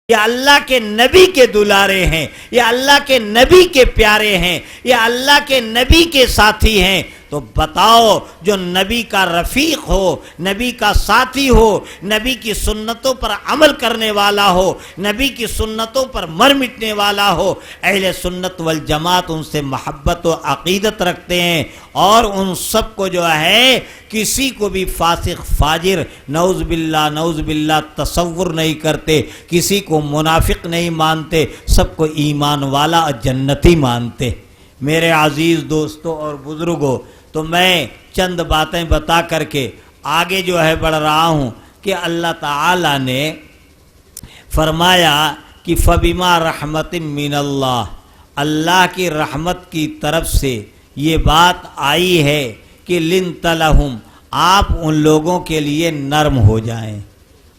یہ اللہ کے نبی کے دلارے ہیں، یہ اللہ کے نبی کے پیارے ہیں، یہ اللہ کے نبی کے ساتھی ہیں۔ تو بتاؤ، جو نبی کا رفیق ہو، نبی کا ساتھی ہو، نبی کی سنتوں پر عمل کرنے والا ہو، نبی کی سنتوں پر مر مٹنے والا ہو، اہل سنت والجماعت ان سے محبت و عقیدت رکھتے ہیں، اور ان سب کو جو ہے کسی کو بھی فاسق فاجر نعوذ باللہ تصور نہیں کرتے، کسی کو منافق نہیں مانتے، سب کو ایمان والا اور جنتی مانتے۔ میرے عزیز دوستوں اور بزرگوں، تو میں چند باتیں بتا کر کے آگے جو ہے بڑھ رہا ہوں کہ اللہ تعالیٰ نے فرمایا کہ فَبِمَا رَحْمَةٍ مِّنَ اللَّهِ، اللہ کی رحمت کی طرف سے یہ بات آئی ہے کہ لِنْتَ لَهُمْ، آپ ان لوگوں کے لیے نرم ہو جائیں،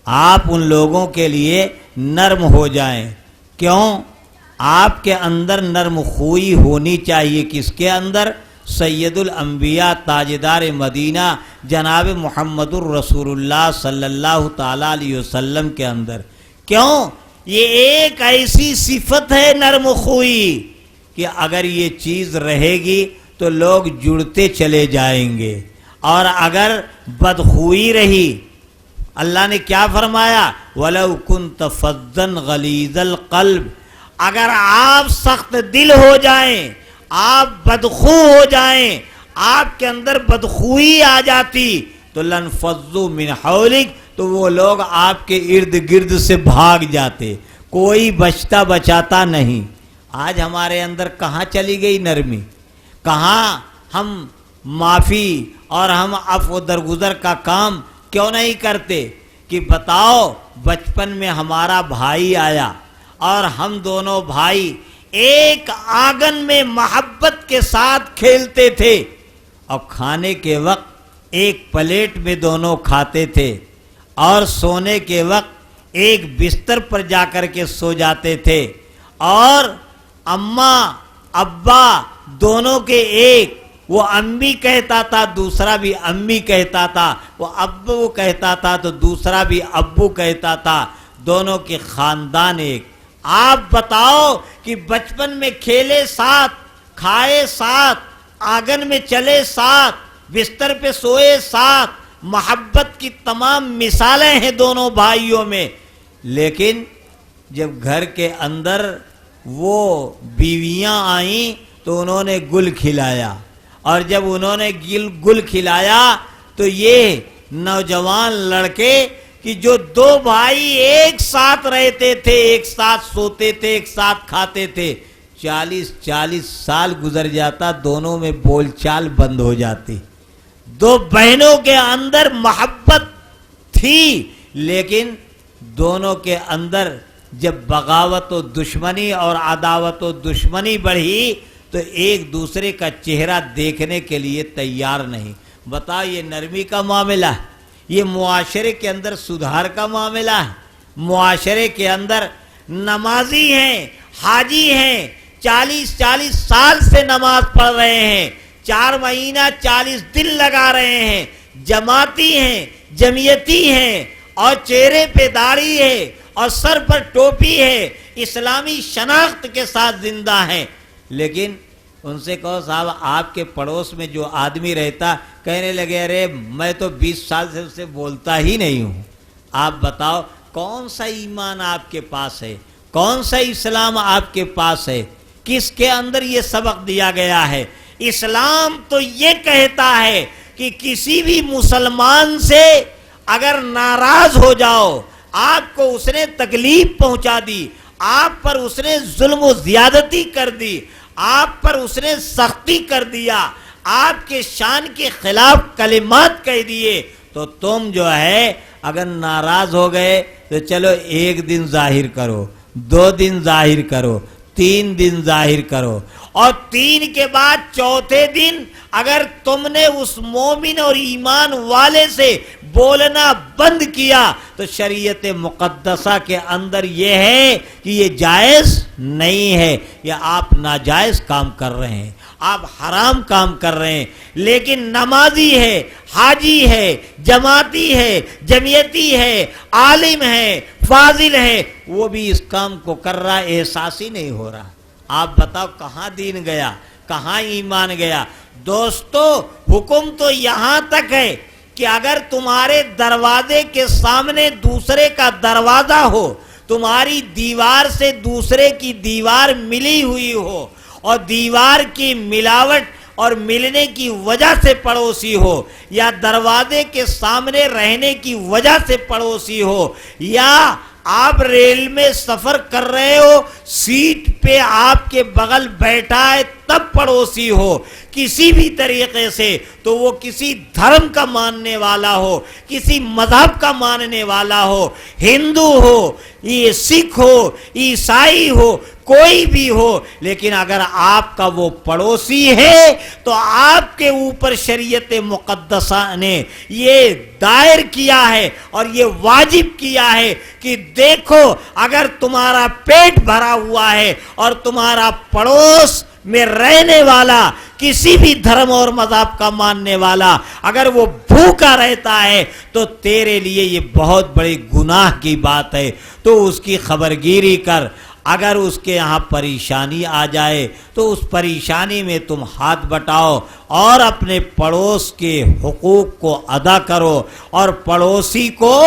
آپ ان لوگوں کے لیے نرم ہو جائیں۔ کیوں؟ آپ کے اندر نرم خوئی ہونی چاہیے۔ کس کے اندر؟ سید الانبیاء تاجدار مدینہ جناب محمد الرسول اللہ صلی اللہ تعالیٰ علیہ وسلم کے اندر۔ کیوں؟ یہ ایک ایسی صفت ہے نرم خوئی کہ اگر یہ چیز رہے گی تو لوگ جڑتے چلے جائیں گے، اور اگر بدخوئی رہی، اللہ نے کیا فرمایا؟ وَلَوْ كُنْتَ فَظًّا غَلِيظَ الْقَلْبِ، اگر آپ سخت دل ہو جائیں، آپ بدخو ہو جائیں، آپ کے اندر بدخوئی آ جاتی تو لَنْفَضُّوا مِنْ حَوْلِكَ، تو وہ لوگ آپ کے ارد گرد سے بھاگ جاتے، کوئی بچتا بچاتا نہیں۔ آج ہمارے اندر کہاں چلی گئی نرمی؟ کہاں ہم معافی اور ہم عفو درگزر کا کام کیوں نہیں کرتے؟ کہ بتاؤ، بچپن میں ہمارا بھائی آیا اور ہم دونوں بھائی ایک آنگن میں محبت کے ساتھ کھیلتے تھے، اور کھانے کے وقت ایک پلیٹ میں دونوں کھاتے تھے، اور سونے کے وقت ایک بستر پر جا کر کے سو جاتے تھے، اور اماں ابا دونوں کے ایک، وہ امی کہتا تھا دوسرا بھی امی کہتا تھا، وہ ابو کہتا تھا تو دوسرا بھی ابو کہتا تھا، دونوں کے خاندان ایک۔ آپ بتاؤ کہ بچپن میں کھیلے ساتھ، کھائے ساتھ، آنگن میں چلے ساتھ، بستر پہ سوئے ساتھ، محبت کی تمام مثالیں ہیں دونوں بھائیوں میں، لیکن جب گھر کے اندر وہ بیویاں آئیں تو انہوں نے گل کھلایا، اور جب انہوں نے گل کھلایا تو یہ نوجوان لڑکے کہ جو دو بھائی ایک ساتھ رہتے تھے، ایک ساتھ سوتے تھے، ایک ساتھ کھاتے تھے، 40 سال گزر جاتا، دونوں میں بول چال بند ہو جاتی۔ دو بہنوں کے اندر محبت تھی، لیکن دونوں کے اندر جب بغاوت و دشمنی اور عداوت و دشمنی بڑھی تو ایک دوسرے کا چہرہ دیکھنے کے لیے تیار نہیں۔ بتاؤ، یہ نرمی کا معاملہ ہے، یہ معاشرے کے اندر سدھار کا معاملہ ہے۔ معاشرے کے اندر نمازی ہیں، حاجی ہیں، 40 سال سے نماز پڑھ رہے ہیں، 4 مہینہ 40 دن لگا رہے ہیں، جماعتی ہیں، جمعیتی ہیں، اور چہرے پہ داڑھی ہے اور سر پر ٹوپی ہے، اسلامی شناخت کے ساتھ زندہ ہیں، لیکن ان سے کہو صاحب آپ کے پڑوس میں جو آدمی رہتا، کہنے لگے ارے میں تو 20 سال سے اس سے بولتا ہی نہیں ہوں۔ آپ بتاؤ کون سا ایمان آپ کے پاس ہے؟ کون سا اسلام آپ کے پاس ہے؟ کس کے اندر یہ سبق دیا گیا ہے؟ اسلام تو یہ کہتا ہے کہ کسی بھی مسلمان سے اگر ناراض ہو جاؤ، آپ کو اس نے تکلیف پہنچا دی، آپ پر اس نے ظلم و زیادتی کر دی، آپ پر اس نے سختی کر دیا، آپ کے شان کے خلاف کلمات کہہ دیے، تو تم جو ہے اگر ناراض ہو گئے تو چلو 1 دن ظاہر کرو، 2 دن ظاہر کرو، 3 دن ظاہر کرو، اور 3 کے بعد چوتھے دن اگر تم نے اس مومن اور ایمان والے سے بولنا بند کیا تو شریعت مقدسہ کے اندر یہ ہے کہ یہ جائز نہیں ہے، یہ آپ ناجائز کام کر رہے ہیں، آپ حرام کام کر رہے ہیں۔ لیکن نمازی ہے، حاجی ہے، جماعتی ہے، جمعیتی ہے، عالم ہے، فاضل ہے وہ بھی اس کام کو کر رہا ہے، احساس ہی نہیں ہو رہا۔ آپ بتاؤ کہاں دین گیا، کہاں ایمان گیا؟ دوستو حکم تو یہاں تک ہے کہ اگر تمہارے دروازے کے سامنے دوسرے کا دروازہ ہو، تمہاری دیوار سے دوسرے کی دیوار ملی ہوئی ہو اور دیوار کی ملاوٹ اور ملنے کی وجہ سے پڑوسی ہو، یا دروازے کے سامنے رہنے کی وجہ سے پڑوسی ہو، یا آپ ریل میں سفر کر رہے ہو، سیٹ پہ آپ کے بغل بیٹھا ہے تب پڑوسی ہو، کسی بھی طریقے سے تو وہ کسی دھرم کا ماننے والا ہو، کسی مذہب کا ماننے والا ہو، ہندو ہو، یہ سکھ ہو، عیسائی ہو، کوئی بھی ہو، لیکن اگر آپ کا وہ پڑوسی ہے تو آپ کے اوپر شریعت مقدسہ نے یہ دائر کیا ہے اور یہ واجب کیا ہے کہ دیکھو اگر تمہارا پیٹ بھرا ہوا ہے اور تمہارا پڑوس میں رہنے والا کسی بھی دھرم اور مذہب کا ماننے والا اگر وہ بھوکا رہتا ہے تو تیرے لیے یہ بہت بڑی گناہ کی بات ہے، تو اس کی خبرگیری کر۔ اگر اس کے یہاں پریشانی آ جائے تو اس پریشانی میں تم ہاتھ بٹاؤ اور اپنے پڑوس کے حقوق کو ادا کرو، اور پڑوسی کو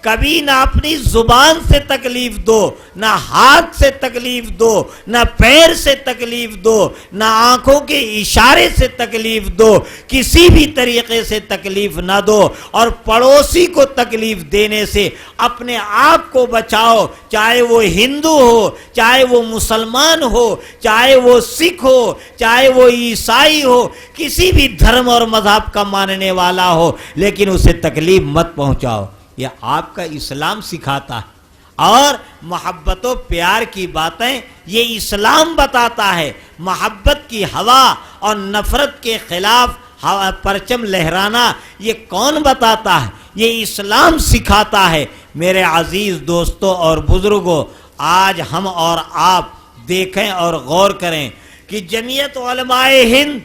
کبھی نہ اپنی زبان سے تکلیف دو، نہ ہاتھ سے تکلیف دو، نہ پیر سے تکلیف دو، نہ آنکھوں کے اشارے سے تکلیف دو، کسی بھی طریقے سے تکلیف نہ دو، اور پڑوسی کو تکلیف دینے سے اپنے آپ کو بچاؤ، چاہے وہ ہندو ہو، چاہے وہ مسلمان ہو، چاہے وہ سکھ ہو، چاہے وہ عیسائی ہو، کسی بھی دھرم اور مذہب کا ماننے والا ہو، لیکن اسے تکلیف مت پہنچاؤ۔ یہ آپ کا اسلام سکھاتا ہے، اور محبت و پیار کی باتیں یہ اسلام بتاتا ہے۔ محبت کی ہوا اور نفرت کے خلاف پرچم لہرانا یہ کون بتاتا ہے؟ یہ اسلام سکھاتا ہے۔ میرے عزیز دوستوں اور بزرگوں، آج ہم اور آپ دیکھیں اور غور کریں کہ جمعیت علماء ہند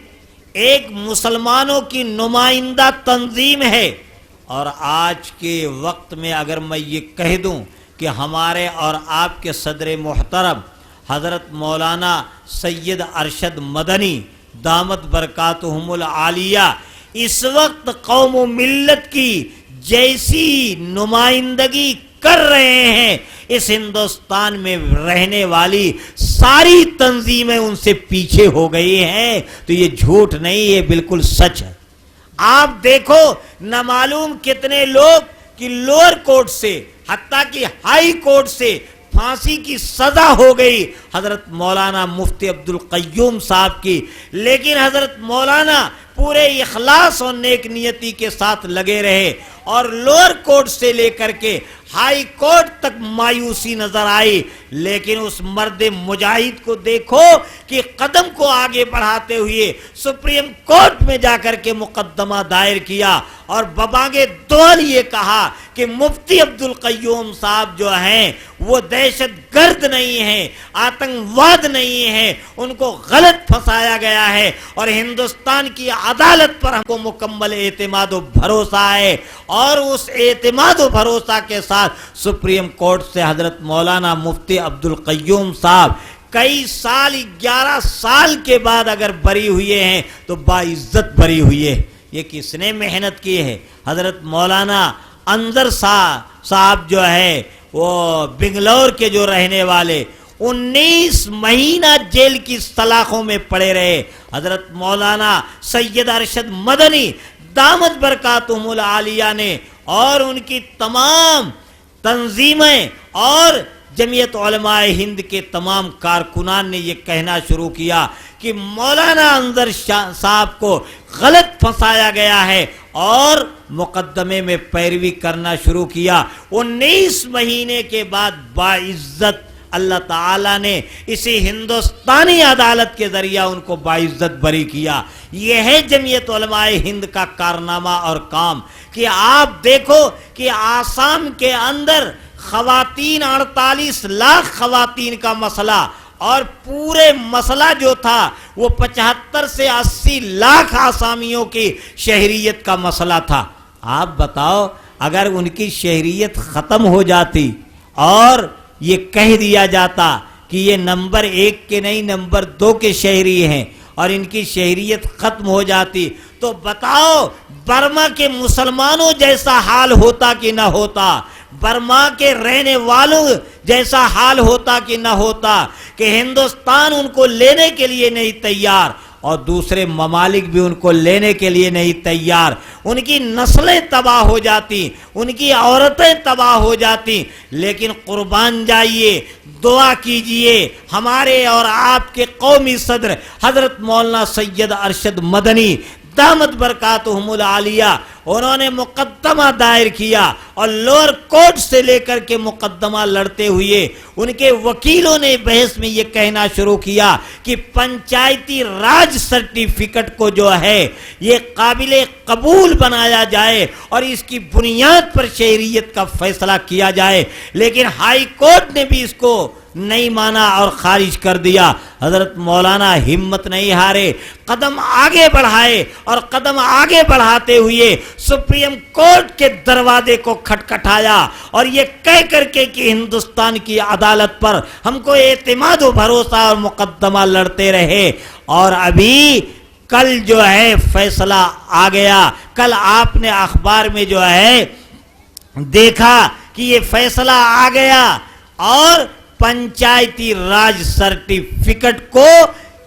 ایک مسلمانوں کی نمائندہ تنظیم ہے، اور آج کے وقت میں اگر میں یہ کہہ دوں کہ ہمارے اور آپ کے صدر محترم حضرت مولانا سید ارشد مدنی دامت برکاتہم العالیہ اس وقت قوم و ملت کی جیسی نمائندگی کر رہے ہیں، اس ہندوستان میں رہنے والی ساری تنظیمیں ان سے پیچھے ہو گئی ہیں، تو یہ جھوٹ نہیں، یہ بالکل سچ ہے۔ آپ دیکھو نہ معلوم کتنے لوگ کہ لوئر کورٹ سے حتیٰ کہ ہائی کورٹ سے پھانسی کی سزا ہو گئی حضرت مولانا مفتی عبدالقیوم صاحب کی، لیکن حضرت مولانا پورے اخلاص اور نیک نیتی کے ساتھ لگے رہے، اور لوئر کورٹ سے لے کر کے ہائی کورٹ تک مایوسی نظر آئی، لیکن اس مرد مجاہد کو دیکھو کہ قدم کو آگے بڑھاتے ہوئے سپریم کورٹ میں جا کر کے مقدمہ دائر کیا، اور ببانگے دول یہ کہا کہ مفتی عبدالقیوم صاحب جو ہیں وہ دہشت گرد نہیں ہیں، آتنکواد نہیں ہیں، ان کو غلط پھنسایا گیا ہے، اور ہندوستان کی عدالت پر ہم کو مکمل اعتماد و بھروسہ ہے، اور اس اعتماد و بھروسہ کے ساتھ سپریم کورٹ سے حضرت مولانا مفتی عبدالقیوم صاحب کئی سال 11 سال کے بعد اگر بری ہوئے ہیں تو باعزت بری ہوئی ہے۔ یہ کس نے محنت کی ہے؟ حضرت مولانا انظر صاحب جو ہے وہ بنگلور کے جو رہنے والے 19 مہینہ جیل کی سلاخوں میں پڑے رہے، حضرت مولانا سید ارشد مدنی دامت برکاتہم العالیہ نے اور ان کی تمام تنظیمیں اور جمعیت علماء ہند کے تمام کارکنان نے یہ کہنا شروع کیا کہ مولانا انظر صاحب کو غلط پھنسایا گیا ہے، اور مقدمے میں پیروی کرنا شروع کیا۔ 19 مہینے کے بعد باعزت اللہ تعالیٰ نے اسی ہندوستانی عدالت کے ذریعہ ان کو باعزت بری کیا۔ یہ ہے جمعیت علماء ہند کا کارنامہ اور کام کہ آپ دیکھو کہ آسام کے اندر خواتین 48 لاکھ خواتین کا مسئلہ، اور پورے مسئلہ جو تھا وہ 75 سے 80 لاکھ آسامیوں کی شہریت کا مسئلہ تھا۔ آپ بتاؤ اگر ان کی شہریت ختم ہو جاتی اور یہ کہہ دیا جاتا کہ یہ نمبر 1 کے نہیں نمبر 2 کے شہری ہیں اور ان کی شہریت ختم ہو جاتی، تو بتاؤ برما کے مسلمانوں جیسا حال ہوتا کہ نہ ہوتا، برما کے رہنے والوں جیسا حال ہوتا کہ نہ ہوتا، کہ ہندوستان ان کو لینے کے لیے نہیں تیار اور دوسرے ممالک بھی ان کو لینے کے لیے نہیں تیار، ان کی نسلیں تباہ ہو جاتی، ان کی عورتیں تباہ ہو جاتی۔ لیکن قربان جائیے، دعا کیجئے، ہمارے اور آپ کے قومی صدر حضرت مولانا سید ارشد مدنی دامت برکاتہم العالیہ، انہوں نے مقدمہ دائر کیا اور لوور کورٹ سے لے کر کے مقدمہ لڑتے ہوئے ان کے وکیلوں نے بحث میں یہ کہنا شروع کیا کہ پنچایتی راج سرٹیفکیٹ کو جو ہے یہ قابل قبول بنایا جائے اور اس کی بنیاد پر شہریت کا فیصلہ کیا جائے، لیکن ہائی کورٹ نے بھی اس کو نہیں مانا اور خارج کر دیا۔ حضرت مولانا ہمت نہیں ہارے، قدم آگے بڑھائے اور قدم آگے بڑھاتے ہوئے سپریم کورٹ کے دروازے کو کھٹکھٹایا اور یہ کہہ کر کے کہ ہندوستان کی عدالت پر ہم کو اعتماد و بھروسہ اور مقدمہ لڑتے رہے، اور ابھی کل جو ہے فیصلہ آ گیا۔ کل آپ نے اخبار میں جو ہے دیکھا کہ یہ فیصلہ آ گیا اور پنچایتی راج سرٹیفکیٹ کو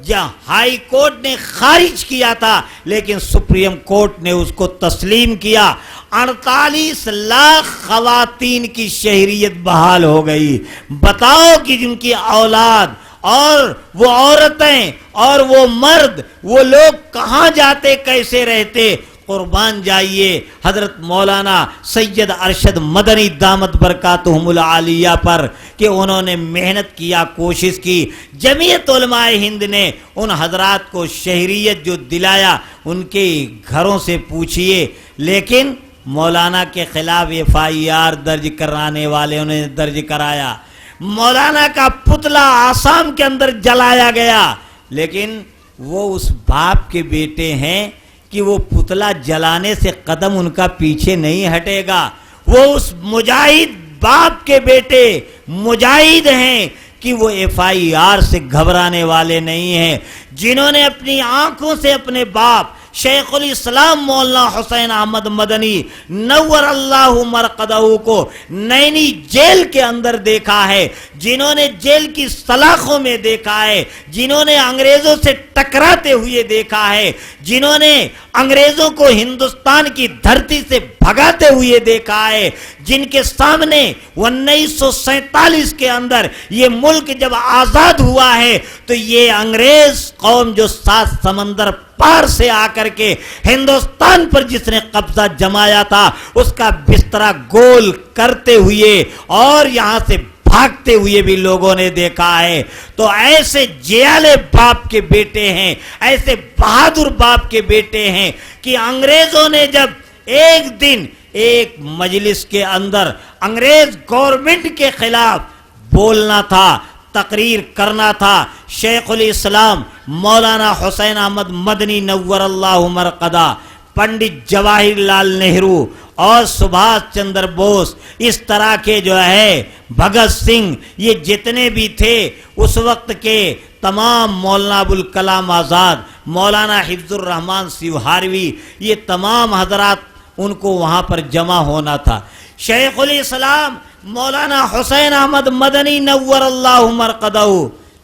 جہاں ہائی کورٹ نے خارج کیا تھا لیکن سپریم کورٹ نے اس کو تسلیم کیا۔ 48 لاکھ خواتین کی شہریت بحال ہو گئی۔ بتاؤ کہ جن کی اولاد اور وہ عورتیں اور وہ مرد، وہ لوگ کہاں جاتے، کیسے رہتے؟ قربان جائیے حضرت مولانا سید ارشد مدنی دامت برکاتہم العالیہ پر کہ انہوں نے محنت کیا، کوشش کی۔ جمعیت علماء ہند نے ان حضرات کو شہریت جو دلایا ان کے گھروں سے پوچھئے، لیکن مولانا کے خلاف FIR درج کرانے والے نے درج کرایا۔ مولانا کا پتلا آسام کے اندر جلایا گیا، لیکن وہ اس باپ کے بیٹے ہیں کہ وہ پتلا جلانے سے قدم ان کا پیچھے نہیں ہٹے گا۔ وہ اس مجاہد باپ کے بیٹے مجاہد ہیں کہ وہ FIR سے گھبرانے والے نہیں ہیں، جنہوں نے اپنی آنکھوں سے اپنے باپ شیخ الاسلام مولانا حسین احمد مدنی نور اللہ مرقدہ کو نینی جیل کے اندر دیکھا ہے، جنہوں نے جیل کی سلاخوں میں دیکھا ہے، جنہوں نے انگریزوں سے ٹکراتے ہوئے دیکھا ہے، جنہوں نے انگریزوں کو ہندوستان کی دھرتی سے بھگاتے ہوئے دیکھا ہے، جن کے سامنے 1947 کے اندر یہ ملک جب آزاد ہوا ہے تو یہ انگریز قوم جو 7 سمندر پار سے آ کر کے ہندوستان پر جس نے قبضہ جمایا تھا اس کا بسترا گول کرتے ہوئے اور یہاں سے بھاگتے ہوئے بھی لوگوں نے دیکھا ہے۔ تو ایسے جیالے باپ کے بیٹے ہیں، ایسے بہادر باپ کے بیٹے ہیں کہ انگریزوں نے جب ایک دن ایک مجلس کے اندر انگریز گورنمنٹ کے خلاف بولنا تھا، تقریر کرنا تھا، شیخ الاسلام مولانا حسین احمد مدنی نور اللہ مرقدہ، پنڈت جواہر لال نہرو اور سبھاش چندر بوس، اس طرح کے جو ہے بھگت سنگھ، یہ جتنے بھی تھے اس وقت کے تمام، مولانا ابوالکلام آزاد، مولانا حفظ الرحمان سیوہاروی، یہ تمام حضرات ان کو وہاں پر جمع ہونا تھا۔ شیخ الاسلام مولانا حسین احمد مدنی نور اللہ مرقدہ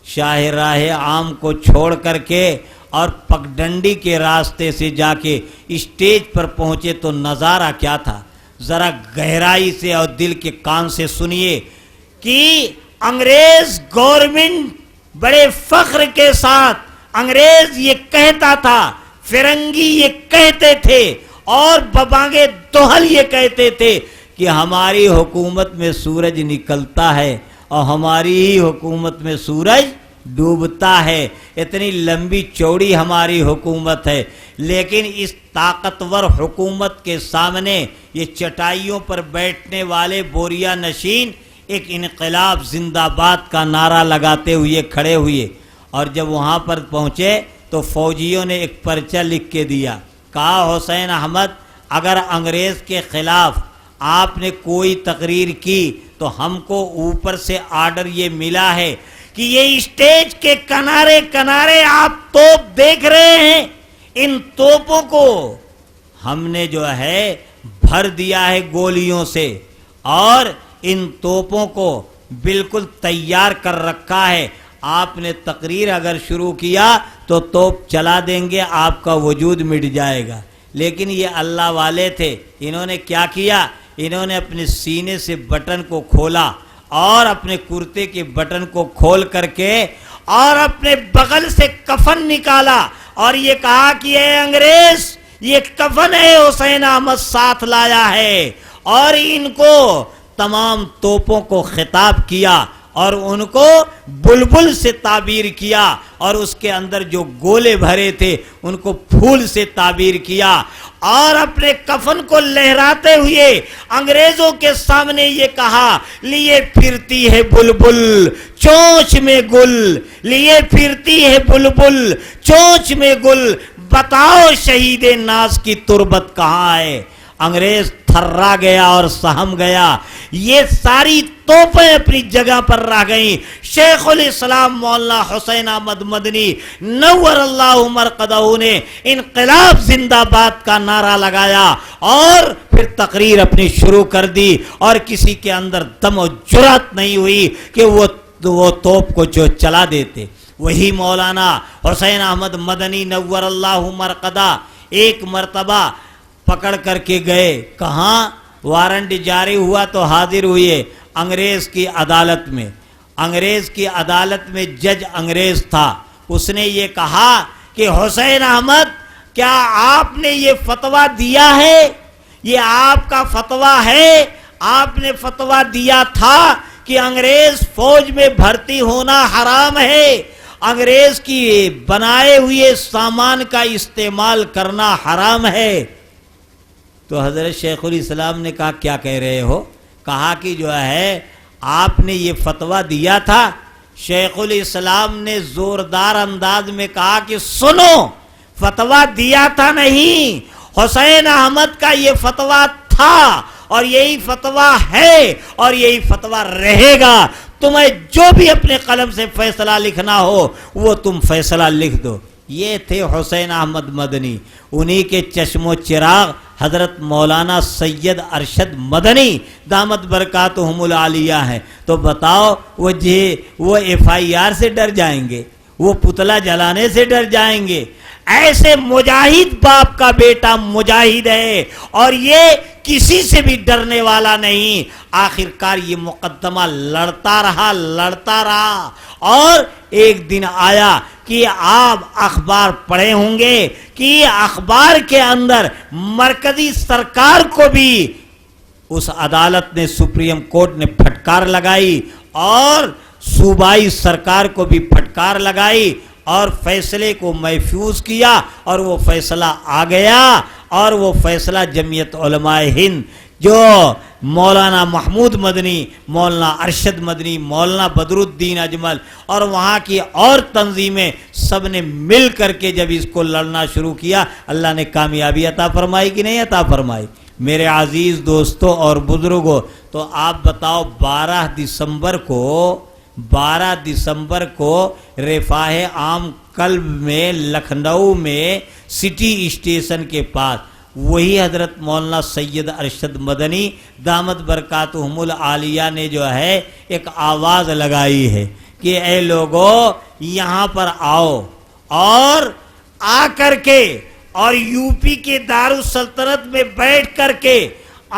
شاہ راہ عام کو چھوڑ کر کے اور پگڈنڈی کے راستے سے جا کے اسٹیج پر پہنچے تو نظارہ کیا تھا؟ ذرا گہرائی سے اور دل کے کان سے سنیے کہ انگریز گورنمنٹ بڑے فخر کے ساتھ انگریز یہ کہتا تھا، فرنگی یہ کہتے تھے اور ببانگے دوہل یہ کہتے تھے کہ ہماری حکومت میں سورج نکلتا ہے اور ہماری ہی حکومت میں سورج ڈوبتا ہے، اتنی لمبی چوڑی ہماری حکومت ہے۔ لیکن اس طاقتور حکومت کے سامنے یہ چٹائیوں پر بیٹھنے والے بوریا نشین ایک انقلاب زندہ باد کا نعرہ لگاتے ہوئے کھڑے ہوئے، اور جب وہاں پر پہنچے تو فوجیوں نے ایک پرچہ لکھ کے دیا، کہا حسین احمد اگر انگریز کے خلاف آپ نے کوئی تقریر کی تو ہم کو اوپر سے آرڈر یہ ملا ہے کہ یہ اسٹیج کے کنارے کنارے آپ توپ دیکھ رہے ہیں، ان توپوں کو ہم نے جو ہے بھر دیا ہے گولیوں سے، اور ان توپوں کو بالکل تیار کر رکھا ہے، آپ نے تقریر اگر شروع کیا تو توپ چلا دیں گے، آپ کا وجود مٹ جائے گا۔ لیکن یہ اللہ والے تھے، انہوں نے کیا کیا، انہوں نے اپنے سینے سے بٹن کو کھولا اور اپنے کرتے کے بٹن کو کھول کر کے اور اپنے بغل سے کفن نکالا اور یہ کہا کہ اے انگریز، یہ کفن ہے حسین احمد ساتھ لایا ہے، اور ان کو تمام توپوں کو خطاب کیا اور ان کو بلبل سے تعبیر کیا، اور اس کے اندر جو گولے بھرے تھے ان کو پھول سے تعبیر کیا، اور اپنے کفن کو لہراتے ہوئے انگریزوں کے سامنے یہ کہا، لیے پھرتی ہے بلبل چونچ میں گل، لیے پھرتی ہے بلبل چونچ میں گل، بتاؤ شہید ناز کی تربت کہاں ہے۔ انگریز تھرا گیا اور سہم گیا، یہ ساری توپیں اپنی جگہ پر رہ گئیں۔ شیخ الاسلام مولانا حسین احمد مدنی نور اللہ مرقدہ نے انقلاب زندہ باد کا نعرہ لگایا اور پھر تقریر اپنی شروع کر دی، اور کسی کے اندر دم و جرأت نہیں ہوئی کہ وہ توپ کو جو چلا دیتے۔ وہی مولانا حسین احمد مدنی نور اللہ مرقدہ ایک مرتبہ پکڑ کر کے گئے، کہاں؟ وارنٹ جاری ہوا تو حاضر ہوئے انگریز کی عدالت میں۔ انگریز کی عدالت میں جج انگریز تھا، اس نے یہ کہا کہ حسین احمد، کیا آپ نے یہ فتویٰ دیا ہے؟ یہ آپ کا فتویٰ ہے؟ آپ نے فتویٰ دیا تھا کہ انگریز فوج میں بھرتی ہونا حرام ہے، انگریز کی بنائے ہوئے سامان کا استعمال کرنا حرام ہے۔ تو حضرت شیخ الاسلام نے کہا کیا کہہ رہے ہو؟ کہا کہ جو ہے آپ نے یہ فتویٰ دیا تھا۔ شیخ الاسلام نے زوردار انداز میں کہا کہ سنو، فتویٰ دیا تھا نہیں، حسین احمد کا یہ فتویٰ تھا اور یہی فتویٰ ہے اور یہی فتویٰ رہے گا، تمہیں جو بھی اپنے قلم سے فیصلہ لکھنا ہو وہ تم فیصلہ لکھ دو۔ یہ تھے حسین احمد مدنی، انہی کے چشم و چراغ حضرت مولانا سید ارشد مدنی دامت برکاتہم العالیہ ہیں۔ تو بتاؤ وہ ایف آئی آر سے ڈر جائیں گے؟ وہ پتلا جلانے سے ڈر جائیں گے؟ ایسے مجاہد باپ کا بیٹا مجاہد ہے اور یہ کسی سے بھی ڈرنے والا نہیں۔ آخرکار یہ مقدمہ لڑتا رہا اور ایک دن آیا کہ آپ اخبار پڑھے ہوں گے کہ اخبار کے اندر مرکزی سرکار کو بھی اس عدالت نے، سپریم کورٹ نے پھٹکار لگائی اور صوبائی سرکار کو بھی پھٹکار لگائی اور فیصلے کو محفوظ کیا، اور وہ فیصلہ آ گیا، اور وہ فیصلہ جمعیت علماء ہند جو مولانا محمود مدنی، مولانا ارشد مدنی، مولانا بدر الدین اجمل اور وہاں کی اور تنظیمیں سب نے مل کر کے جب اس کو لڑنا شروع کیا، اللہ نے کامیابی عطا فرمائی کہ نہیں عطا فرمائی؟ میرے عزیز دوستوں اور بزرگوں، تو آپ بتاؤ 12 دسمبر کو رفاہ عام کلب میں لکھنؤ میں سٹی اسٹیشن کے پاس وہی حضرت مولانا سید ارشد مدنی دامت برکاتہم العالیہ نے جو ہے ایک آواز لگائی ہے کہ اے لوگو یہاں پر آؤ، اور آ کر کے اور یو پی کے دارالسلطنت میں بیٹھ کر کے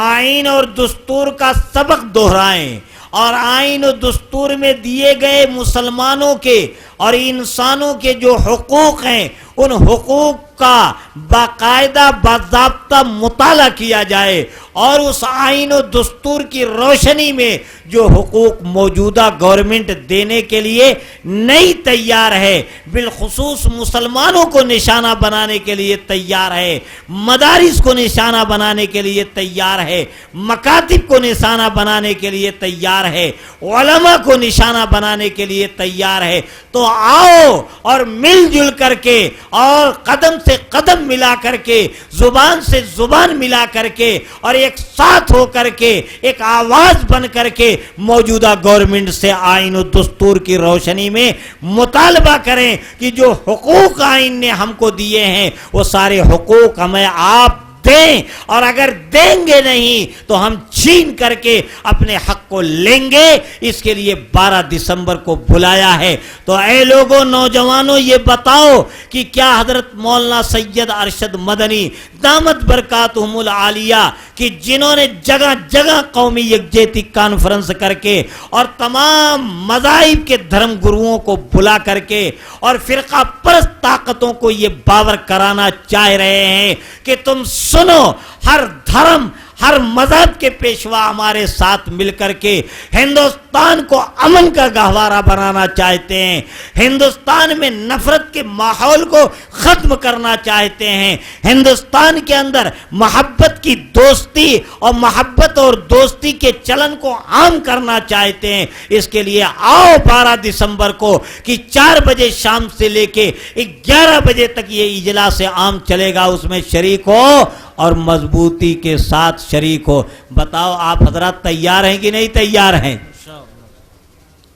آئین اور دستور کا سبق دہرائیں، اور آئین و دستور میں دیے گئے مسلمانوں کے اور انسانوں کے جو حقوق ہیں ان حقوق کا باقاعدہ باضابطہ مطالعہ کیا جائے، اور اس آئین و دستور کی روشنی میں جو حقوق موجودہ گورنمنٹ دینے کے لیے نہیں تیار ہے، بالخصوص مسلمانوں کو نشانہ بنانے کے لیے تیار ہے، مدارس کو نشانہ بنانے کے لیے تیار ہے، مکاتب کو نشانہ بنانے کے لیے تیار ہے، علماء کو نشانہ بنانے کے لیے تیار ہے، تو آؤ اور مل جل کر کے اور قدم سے قدم ملا کر کے، زبان سے زبان ملا کر کے، اور ایک ساتھ ہو کر کے ایک آواز بن کر کے موجودہ گورنمنٹ سے آئین و دستور کی روشنی میں مطالبہ کریں کہ جو حقوق آئین نے ہم کو دیے ہیں وہ سارے حقوق ہمیں آپ دیں، اور اگر دیں گے نہیں تو ہم چھین کر کے اپنے حق کو لیں گے۔ اس کے لیے 12 دسمبر کو بلایا ہے۔ تو اے لوگوں، نوجوانوں، یہ بتاؤ کہ کیا حضرت مولانا سید ارشد مدنی دامت برکاتہم العالیہ کہ جنہوں نے جگہ جگہ قومی یکجہتی کانفرنس کر کے اور تمام مذاہب کے دھرم گروؤں کو بلا کر کے اور فرقہ پرست طاقتوں کو یہ باور کرانا چاہ رہے ہیں کہ تم سنو، ہر دھرم ہر مذہب کے پیشوا ہمارے ساتھ مل کر کے ہندوستان کو امن کا گہوارہ بنانا چاہتے ہیں، ہندوستان میں نفرت کے ماحول کو ختم کرنا چاہتے ہیں، ہندوستان کے اندر محبت کی دوستی اور محبت اور دوستی کے چلن کو عام کرنا چاہتے ہیں۔ اس کے لیے آؤ 12 دسمبر کو کہ 4 بجے شام سے لے کے 11 بجے تک یہ اجلاس عام چلے گا، اس میں شریک ہو اور مضبوطی کے ساتھ شریک ہو۔ بتاؤ آپ حضرات تیار ہیں کہ نہیں تیار ہیں؟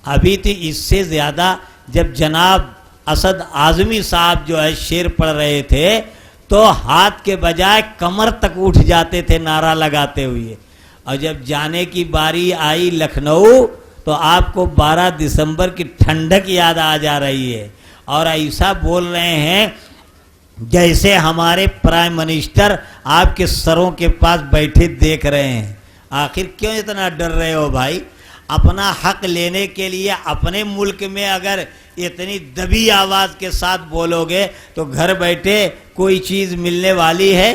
ابھی تو اس سے زیادہ جب جناب اسد اعظمی صاحب جو ہے شعر پڑھ رہے تھے تو ہاتھ کے بجائے کمر تک اٹھ جاتے تھے نعرہ لگاتے ہوئے، اور جب جانے کی باری آئی لکھنؤ تو آپ کو 12 دسمبر کی ٹھنڈک یاد آ جا رہی ہے، اور ایسا بول رہے ہیں جیسے ہمارے پرائم منسٹر آپ کے سروں کے پاس بیٹھے دیکھ رہے ہیں۔ آخر کیوں اتنا ڈر رہے ہو بھائی؟ اپنا حق لینے کے لیے اپنے ملک میں اگر اتنی دبی آواز کے ساتھ بولو گے تو گھر بیٹھے کوئی چیز ملنے والی ہے؟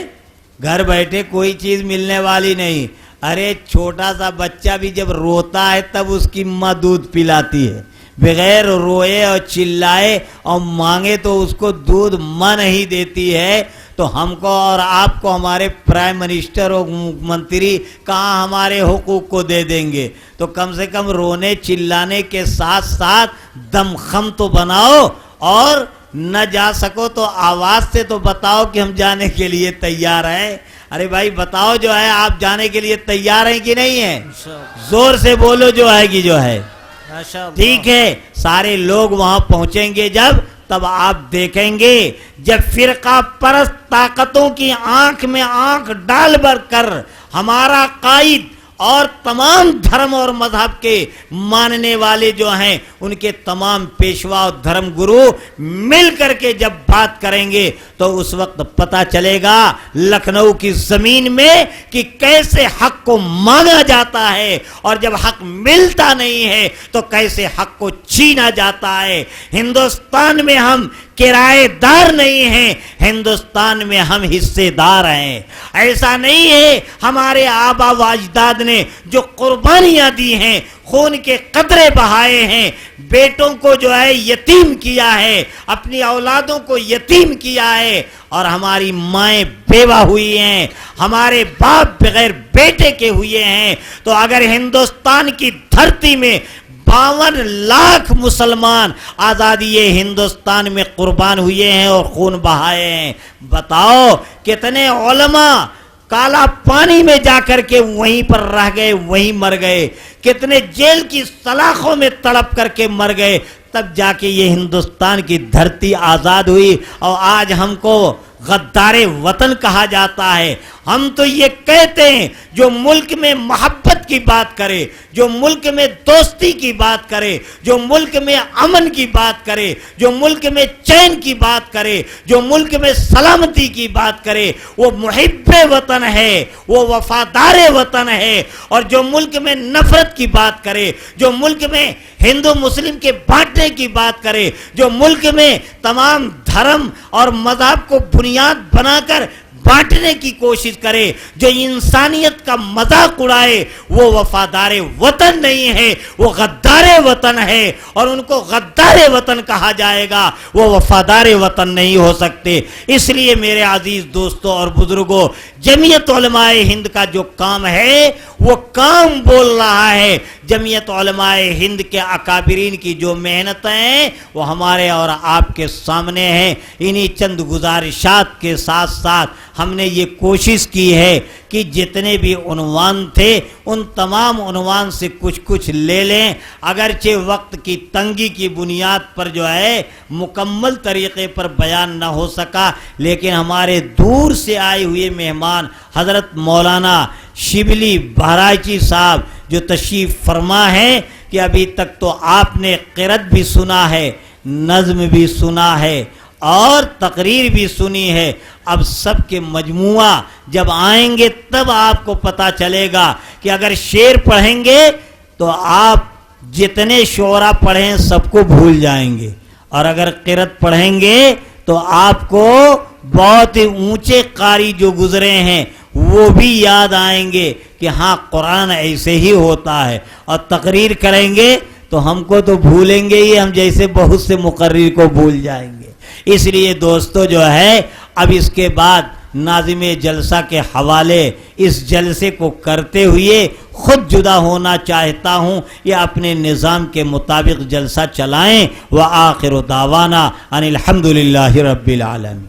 گھر بیٹھے کوئی چیز ملنے والی نہیں۔ ارے چھوٹا سا بچہ بھی جب روتا ہے تب اس کی ماں دودھ پلاتی ہے، بغیر روئے اور چلائے اور مانگے تو اس کو دودھ ماں نہیں دیتی ہے۔ تو ہم کو اور آپ کو ہمارے پرائم منسٹر اور منتری کہاں ہمارے حقوق کو دے دیں گے؟ تو کم سے کم رونے چلانے کے ساتھ ساتھ دم خم تو بناؤ، اور نہ جا سکو تو آواز سے تو بتاؤ کہ ہم جانے کے لیے تیار ہیں۔ ارے بھائی بتاؤ جو ہے آپ جانے کے لیے تیار ہیں کہ نہیں ہیں؟ زور سے بولو جو ہے کہ جو ہے۔ ٹھیک ہے، سارے لوگ وہاں پہنچیں گے جب، تب آپ دیکھیں گے جب فرقہ پرست طاقتوں کی آنکھ میں آنکھ ڈال بھر کر ہمارا قائد اور تمام دھرم اور مذہب کے ماننے والے جو ہیں ان کے تمام پیشوا اور دھرم گرو مل کر کے جب بات کریں گے تو اس وقت پتہ چلے گا لکھنؤ کی زمین میں کہ کیسے حق کو مانگا جاتا ہے، اور جب حق ملتا نہیں ہے تو کیسے حق کو چھینا جاتا ہے۔ ہندوستان میں ہم کرائے دار نہیں ہیں، ہندوستان میں ہم حصے دار ہیں۔ ایسا نہیں ہے ہمارے آبا و اجداد نے جو قربانیاں دی ہیں، خون کے قطرے بہائے ہیں، بیٹوں کو جو ہے یتیم کیا ہے، اپنی اولادوں کو یتیم کیا ہے، اور ہماری مائیں بیوہ ہوئی ہیں، ہمارے باپ بغیر بیٹے کے ہوئے ہیں۔ تو اگر ہندوستان کی دھرتی میں 52 لاکھ مسلمان آزادی ہندوستان میں قربان ہوئے ہیں اور خون بہائے ہیں، بتاؤ کتنے علماء کالا پانی میں جا کر کے وہیں پر رہ گئے، وہیں مر گئے، کتنے جیل کی سلاخوں میں تڑپ کر کے مر گئے، تب جا کے یہ ہندوستان کی دھرتی آزاد ہوئی۔ اور آج ہم کو غدار وطن کہا جاتا ہے۔ ہم تو یہ کہتے ہیں جو ملک میں محبت کی بات کرے، جو ملک میں دوستی کی بات کرے، جو ملک میں امن کی بات کرے، جو ملک میں چین کی بات کرے، جو ملک میں سلامتی کی بات کرے، وہ محب وطن ہے، وہ وفادار وطن ہے۔ اور جو ملک میں نفرت کی بات کرے، جو ملک میں ہندو مسلم کے بانٹنے کی بات کرے، جو ملک میں تمام دھرم اور مذہب کو بنیاد بنا کر بانٹنے کی کوشش کرے، جو انسانیت کا مذاق اڑائے، وہ وفادار وطن نہیں ہے، وہ غدار وطن ہے، اور ان کو غدار وطن کہا جائے گا، وہ وفادار وطن نہیں ہو سکتے۔ اس لیے میرے عزیز دوستوں اور بزرگوں، جمعیت علماء ہند کا جو کام ہے وہ کام بول رہا ہے. جمعیت علماء ہند کے اکابرین کی جو محنتیں ہیں وہ ہمارے اور آپ کے سامنے ہیں. انہی چند گزارشات کے ساتھ ساتھ ہم نے یہ کوشش کی ہے کہ جتنے بھی عنوان تھے ان تمام عنوان سے کچھ کچھ لے لیں. اگرچہ وقت کی تنگی کی بنیاد پر جو ہے مکمل طریقے پر بیان نہ ہو سکا، لیکن ہمارے دور سے آئے ہوئے مہمان حضرت مولانا شبلی بہرائچی صاحب جو تشریف فرما ہے کہ ابھی تک تو آپ نے قرأت بھی سنا ہے، نظم بھی سنا ہے اور تقریر بھی سنی ہے. اب سب کے مجموعہ جب آئیں گے تب آپ کو پتہ چلے گا کہ اگر شعر پڑھیں گے تو آپ جتنے شعرا پڑھیں سب کو بھول جائیں گے، اور اگر قرأت پڑھیں گے تو آپ کو بہت ہی اونچے قاری جو گزرے ہیں وہ بھی یاد آئیں گے کہ ہاں قرآن ایسے ہی ہوتا ہے. اور تقریر کریں گے تو ہم کو تو بھولیں گے ہی، ہم جیسے بہت سے مقرر کو بھول جائیں گے. اس لیے دوستو جو ہے اب اس کے بعد ناظم جلسہ کے حوالے اس جلسے کو کرتے ہوئے خود جدا ہونا چاہتا ہوں یا اپنے نظام کے مطابق جلسہ چلائیں. وآخر دعوانا ان الحمدللہ رب العالمین.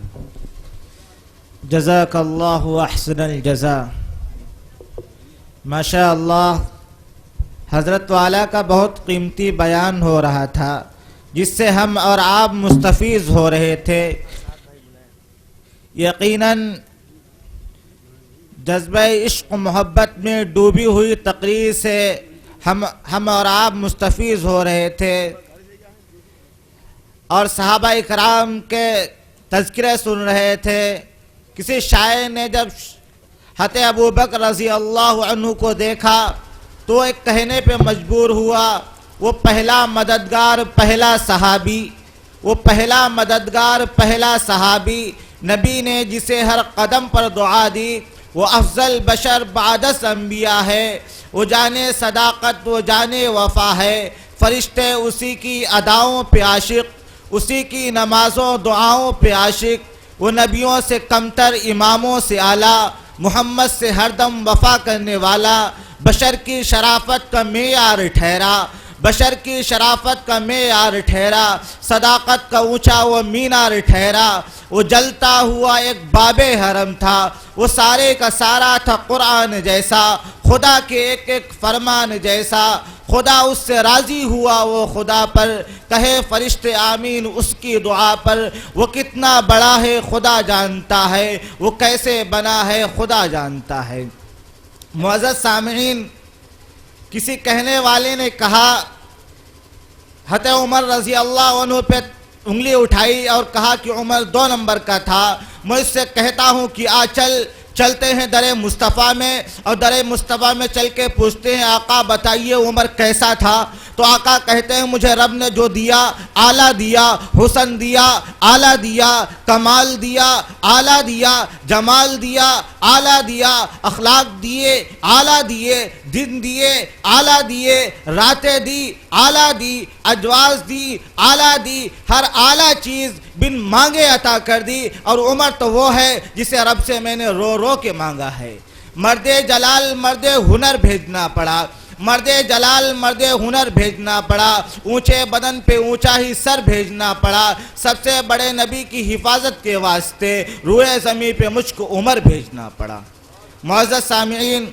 جزاک اللہ احسن الجزا. ماشاء اللہ حضرت والا کا بہت قیمتی بیان ہو رہا تھا جس سے ہم اور آپ مستفیض ہو رہے تھے. یقیناً جذبہ عشق و محبت میں ڈوبی ہوئی تقریر سے ہم اور آپ مستفیض ہو رہے تھے، اور صحابہ اکرام کے تذکرے سن رہے تھے. کسی شاعر نے جب حضرت ابوبکر رضی اللہ عنہ کو دیکھا تو ایک کہنے پہ مجبور ہوا، وہ پہلا مددگار پہلا صحابی، وہ پہلا مددگار پہلا صحابی، نبی نے جسے ہر قدم پر دعا دی، وہ افضل بشر بعدس انبیاء ہے، وہ جانے صداقت وہ جانے وفا ہے. فرشتے اسی کی اداؤں پہ عاشق، اسی کی نمازوں دعاؤں پہ عاشق. وہ نبیوں سے کمتر اماموں سے اعلیٰ، محمد سے ہر دم وفا کرنے والا، بشر کی شرافت کا معیار ٹھہرا، بشر کی شرافت کا معیار ٹھہرا، صداقت کا اونچا وہ مینار ٹھہرا. وہ جلتا ہوا ایک باب حرم تھا، وہ سارے کا سارا تھا قرآن جیسا، خدا کے ایک ایک فرمان جیسا. خدا اس سے راضی ہوا وہ خدا پر، کہے فرشتے آمین اس کی دعا پر. وہ کتنا بڑا ہے خدا جانتا ہے، وہ کیسے بنا ہے خدا جانتا ہے. معزز سامعین، کسی کہنے والے نے کہا، حضرت عمر رضی اللہ عنہ پہ انگلی اٹھائی اور کہا کہ عمر 2 نمبر کا تھا. میں اس سے کہتا ہوں کہ چلتے ہیں در مصطفیٰ میں، اور در مصطفیٰ میں چل کے پوچھتے ہیں آقا بتائیے عمر کیسا تھا. تو آقا کہتے ہیں مجھے رب نے جو دیا اعلیٰ دیا، حسن دیا اعلیٰ دیا، کمال دیا اعلیٰ دیا، جمال دیا اعلیٰ دیا، اخلاق دیے اعلیٰ دیے، دن دیے اعلیٰ دیے، راتیں دی اعلیٰ دی، اجواز دی اعلیٰ دی، ہر اعلیٰ چیز بن مانگے عطا کر دی. اور عمر تو وہ ہے جسے رب سے میں نے رو رو کے مانگا ہے. مرد جلال مرد ہنر بھیجنا پڑا، مرد جلال مرد ہنر بھیجنا پڑا، اونچے بدن پہ اونچا ہی سر بھیجنا پڑا. سب سے بڑے نبی کی حفاظت کے واسطے روئے زمین پہ مجھ کو عمر بھیجنا پڑا. معزز سامعین،